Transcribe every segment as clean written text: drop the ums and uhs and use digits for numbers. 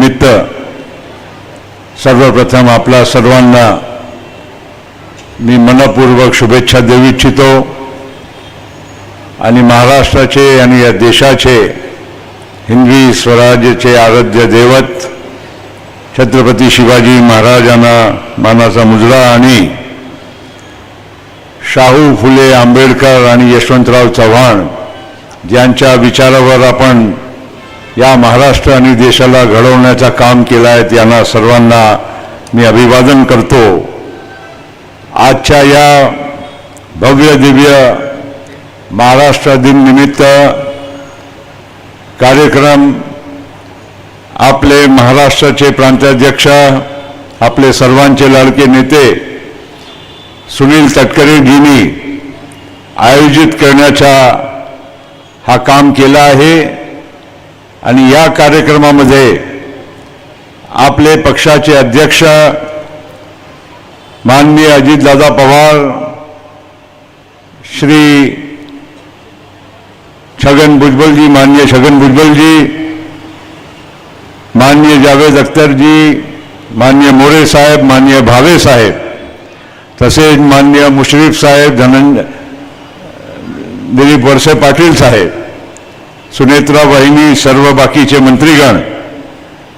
निमित्त सर्वप्रथम आपल्या सर्वांना मी मनपूर्वक शुभेच्छा देऊ इच्छितो आणि महाराष्ट्राचे आणि या देशाचे हिंदवी स्वराज्याचे आराध्य दैवत छत्रपती शिवाजी महाराजांना मानाचा मुजरा आणि शाहू फुले आंबेडकर आणि यशवंतराव चव्हाण ज्यांच्या विचारावर आपण या महाराष्ट्र आणि देशाला घडवण्याचं काम केलं आहे त्यांना सर्वांना मी अभिवादन करतो। आजच्या या भव्य दिव्य महाराष्ट्र दिन निमित्त कार्यक्रम आपले महाराष्ट्राचे प्रांताध्यक्ष आपले सर्वांचे लाडके नेते सुनील तटकरेजींनी आयोजित करण्याचा हा काम केला आहे आणि या कार्यक्रमामध्ये आपले पक्षाचे अध्यक्ष माननीय अजितदादा पवार, श्री छगन भुजबल जी, माननीय छगन भुजबल जी, माननीय जावेद अख्तर जी, माननीय मोरे साहेब, माननीय भावे साहेब, तसेच माननीय मुश्रीफ साहेब, दिलीप वळसे पाटील साहेब, सुनेत्रा वाहिनी, सर्व बाकीचे मंत्रीगण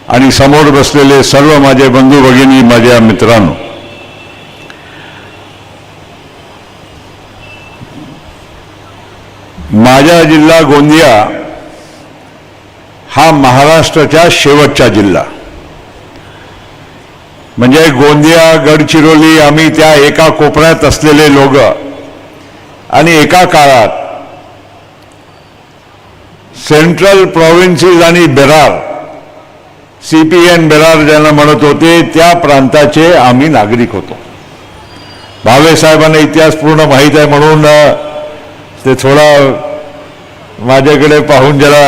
आणि समोर बसलेले सर्व माझे बंधू भगिनी, माझ्या मित्रांनो, माझा जिल्हा गोंदिया हा महाराष्ट्राचा शेवटचा जिल्हा म्हणजे गोंदिया, गडचिरोली आम्ही त्या एका कोपऱ्यात असलेले लोक आणि एका काळात सेंट्रल प्रोव्हिन्सेस आणि बेरार, CPN बेरार ज्यांना म्हणत होते त्या प्रांताचे आम्ही नागरिक होतो। भावे साहेबांना इतिहास पूर्ण माहीत आहे म्हणून ते थोडा माझ्याकडे पाहून जरा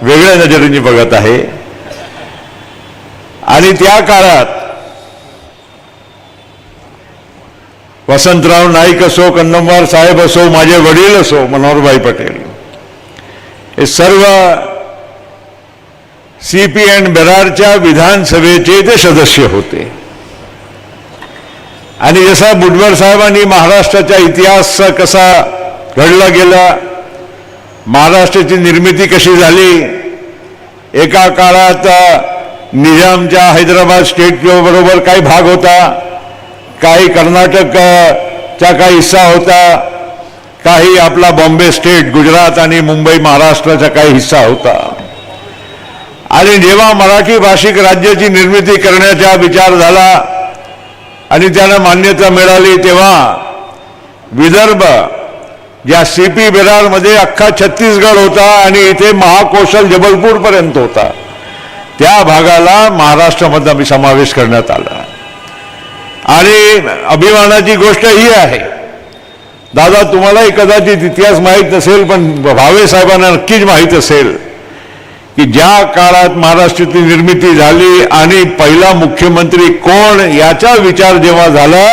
वेगळ्या नजरेने बघत आहे। आणि त्या काळात वसंतराव नाईक असो, कन्नमवार साहेब असो, माझे वडील असो, मनोहरभाई पटेल, हे सर्व CPN बेरारच्या विधानसभेचे ते सदस्य होते। आणि जसा भुजबळ साहेबांनी महाराष्ट्राचा इतिहास कसा घडला गेला, महाराष्ट्राची निर्मिती कशी झाली, एका काळात निजामच्या हैदराबाद स्टेट बरोबर काही भाग होता, काही कर्नाटकचा काही हिस्सा होता, काही आपला बॉम्बे स्टेट, गुजरात आणि मुंबई महाराष्ट्राचा काही हिस्सा होता। आणि जेव्हा मराठी भाषिक राज्याची निर्मिती करण्याचा विचार झाला आणि त्यांना मान्यता मिळाली तेव्हा विदर्भ ज्या CP बेरारमध्ये अख्खा छत्तीसगड होता आणि इथे महाकौशल जबलपूर पर्यंत होता, त्या भागाला महाराष्ट्रामध्ये समावेश करण्यात आला। आणि अभिमानाची गोष्ट ही आहे, दादा तुम्हालाही कदाचित इतिहास माहीत नसेल पण भावे साहेबांना नक्कीच माहीत असेल की ज्या काळात महाराष्ट्राची निर्मिती झाली आणि पहिला मुख्यमंत्री कोण याचा विचार जेव्हा झाला,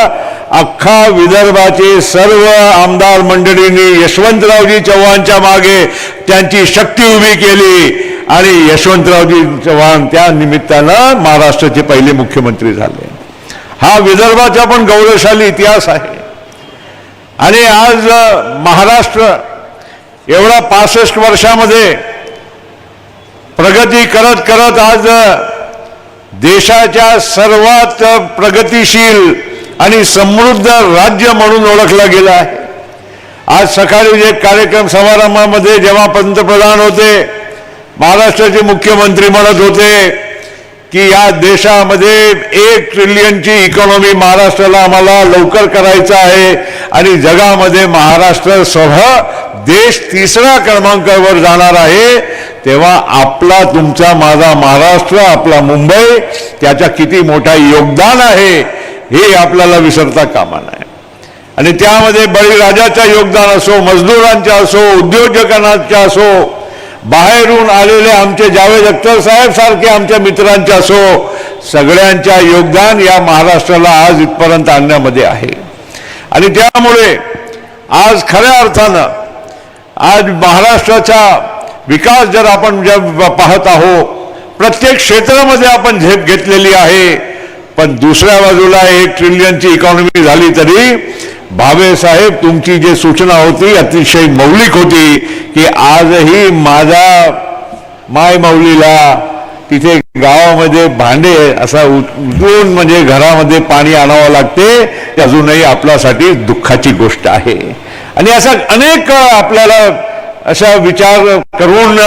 अख्खा विदर्भाचे सर्व आमदार मंडळींनी यशवंतरावजी चव्हाणच्या मागे त्यांची शक्ती उभी केली आणि यशवंतरावजी चव्हाण त्या निमित्तानं महाराष्ट्राचे पहिले मुख्यमंत्री झाले। हा विदर्भाचा पण गौरवशाली इतिहास आहे। आणि आज महाराष्ट्र एवढा 65 वर्षामध्ये प्रगती करत करत आज देशाच्या सर्वात प्रगतिशील आणि समृद्ध राज्य म्हणून ओळखलं गेलं आहे। आज सकाळी एक कार्यक्रम समारंभामध्ये जेव्हा पंतप्रधान होते, महाराष्ट्राचे मुख्यमंत्री म्हणत होते की या देशामध्ये 1 ट्रिलियनची इकॉनॉमी महाराष्ट्राला आम्हाला लवकर करायचं आहे आणि जगामध्ये महाराष्ट्रासह देश 3ऱ्या क्रमांकावर जाणार आहे, तेव्हा आपला तुमचा माझा महाराष्ट्र, आपला मुंबई त्याचा किती मोठा योगदान आहे हे आपल्याला विसरता कामा नये। आणि त्यामध्ये बळीराजाचा योगदान असो, मजदूरांचा असो, उद्योजकांचा असो, बाहेरून आलेले आमचे जावेद अख्तर साहेब सारखे आमच्या मित्रांचे असो, सगळ्यांचा योगदान या महाराष्ट्राला आज इथपर्यंत आणण्यामध्ये आहे। आणि त्यामुळे आज खऱ्या अर्थानं आज महाराष्ट्राचा विकास जर आपण पाहत आहोत प्रत्येक क्षेत्रामध्ये आपण झेप घेतलेली आहे. पण दुसऱ्या बाजूला 1 ट्रिलियनची इकॉनॉमी झाली तरी भावे साहेब तुमची जी सूचना होती अतिशय मौलिक होती की आजही माझा माय माऊलीला तिथे गावामध्ये भांडे असा उचलून म्हणजे घरामध्ये पाणी आणावं लागते, ते अजूनही आपल्यासाठी दुःखाची गोष्ट आहे. आणि असा अनेक आपल्याला अशा विचार करून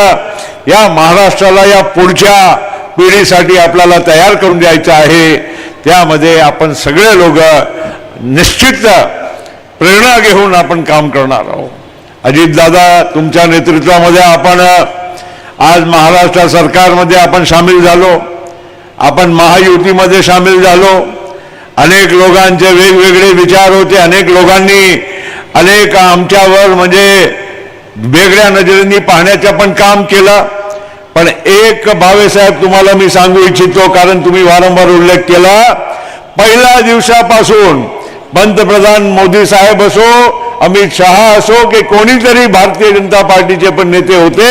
या महाराष्ट्राला या पुढच्या पिढीसाठी आपल्याला तयार करून द्यायचं आहे. त्यामध्ये आपण सगळे लोक निश्चित प्रेरणा घेऊन आपण काम करणार आहोत. अजितदादा तुमच्या नेतृत्वामध्ये आपण आज महाराष्ट्र सरकारमध्ये आपण सामील झालो, आपण महायुतीमध्ये सामील झालो. अनेक लोकांचे वेगवेगळे विचार होते, अनेक लोकांनी अनेक आमच्यावर म्हणजे वेगळ्या नजरेने पाहण्याचं पण काम केलं. पण एक भावेसाहेब तुम्हाला मी सांगू इच्छितो, कारण तुम्ही वारंवार उल्लेख केला, पहिल्या दिवसापासून पंतप्रधान मोदी साहेब असो, अमित शहा असो की कोणीतरी भारतीय जनता पार्टीचे पण नेते होते,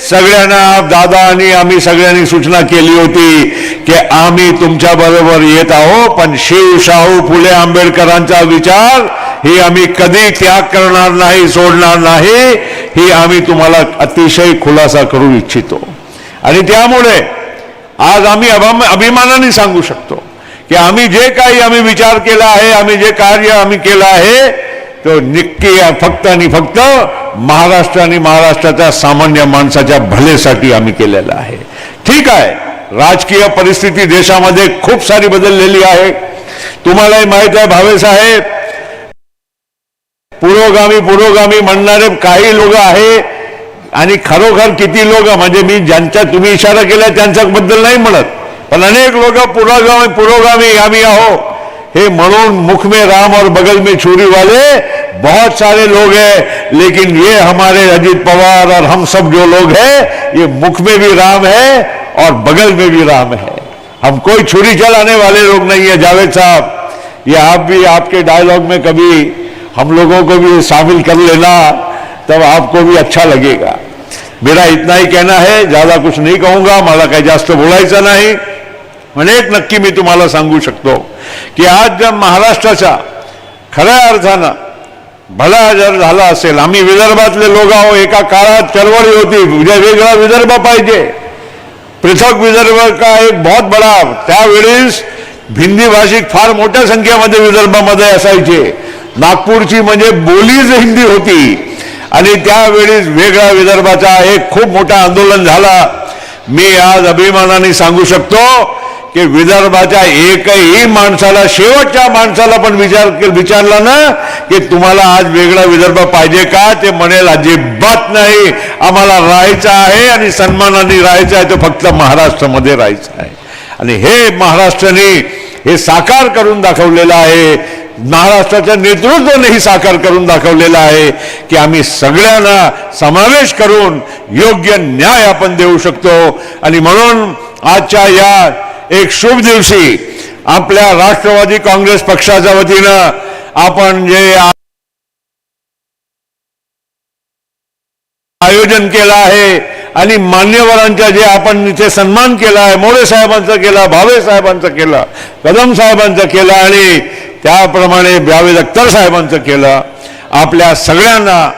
सगळ्यांना दादा आणि आम्ही सगळ्यांनी सूचना केली होती की आम्ही तुमच्या बरोबर येत आहोत, पण शिव शाहू फुले आंबेडकरांचा विचार ही आम्ही कधी त्याग करणार नाही, सोडणार नाही, ही आम्ही तुम्हाला अतिशय खुलासा करू इच्छितो. आणि त्यामुळे आज आम्ही अभिमानाने सांगू शकतो की आम्ही जे काही आम्ही विचार केला आहे, आम्ही जे कार्य आम्ही केलं आहे तो नक्की फक्त आणि फक्त महाराष्ट्र आणि महाराष्ट्राच्या सामान्य माणसाच्या भलेसाठी आम्ही केलेलं आहे. ठीक आहे, राजकीय परिस्थिती देशामध्ये खूप सारी बदललेली आहे. तुम्हालाही माहित आहे भावे साहेब, पुरोगामी म्हणणारे काही लोक आहे आणि खरोखर किती लोक म्हणजे मी ज्यांच्या तुम्ही इशारा केला त्यांच्याबद्दल नाही म्हणत, पण अनेक लोक पुरोगामी आम्ही आहो हे म्हणून मुख में राम और बगल में छुरी वाले बहुत सारे लोग हैं. लेकिन ये हमारे अजीत पवार और हम सब जो लोग हैं ये मुख में भी राम है और बगल में भी राम है. हम कोई छुरी चलाने वाले लोग नहीं है. जावेद साहब, ये आप भी आपके डायलॉग में कभी हम लोगों को भी शामिल कर लेना, तब आपको भी अच्छा लगेगा. मेरा इतना ही कहना है, ज्यादा कुछ नहीं कहूंगा, मला काही जास्त बोलायचं नाही. पण एक नक्की मी तुम्हाला सांगू शकतो की आज जर महाराष्ट्राचा खऱ्या अर्थानं भला जर झाला असेल, आम्ही विदर्भातले लोक आहो, एका काळात चळवळी होती वेगळा विदर्भ पाहिजे, पृथक विदर्भ का एक बहुत बडा, त्यावेळेस हिंदी भाषिक फार मोठ्या संख्येमध्ये विदर्भामध्ये असायचे. नागपूरची म्हणजे बोलीच हिंदी होती आणि त्यावेळेस वेगळा विदर्भाचा एक खूप मोठा आंदोलन झाला. मी आज अभिमानाने सांगू शकतो की विदर्भाच्या एकही माणसाला, शेवटच्या माणसाला पण विचारला ना की तुम्हाला आज वेगळा विदर्भ पाहिजे का, ते म्हणेल अजिबात नाही, आम्हाला राहायचं आहे आणि सन्मानाने राहायचं आहे, तर फक्त महाराष्ट्रामध्ये राहायचं आहे. आणि हे महाराष्ट्राने हे साकार करून दाखवलेलं आहे, महाराष्ट्राच्या नेतृत्वाने साकार करून दाखवलेला आहे की आम्ही सगळ्यांना समावेश करून योग्य न्याय आपण देऊ शकतो. आणि म्हणून आजच्या या एक शुभ दिवशी आपल्या राष्ट्रवादी काँग्रेस पक्षाच्या वतीनं आपण जे आयोजन केलं आहे आणि मान्यवरांचा जे आपण इथे सन्मान केला आहे, मोरे साहेबांचा केला, भावे साहेबांचा केला, कदम साहेबांचा केला आणि त्याप्रमाणे जावेद अख्तर साहेबांचं केलं. आपल्या सगळ्यांना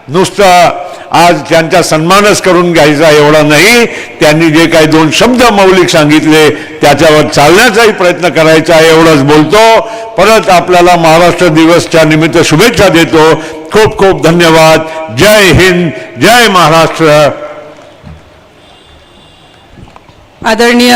नुसतं आज त्यांचा सन्मानच करून घ्यायचा एवढा नाही, त्यांनी जे काही 2 शब्द मौलिक सांगितले त्याच्यावर चालण्याचाही प्रयत्न करायचा आहे, एवढंच बोलतो. परत आपल्याला महाराष्ट्र दिवसच्या निमित्त शुभेच्छा देतो. खूप खूप धन्यवाद. जय हिंद, जय महाराष्ट्र. आदरणीय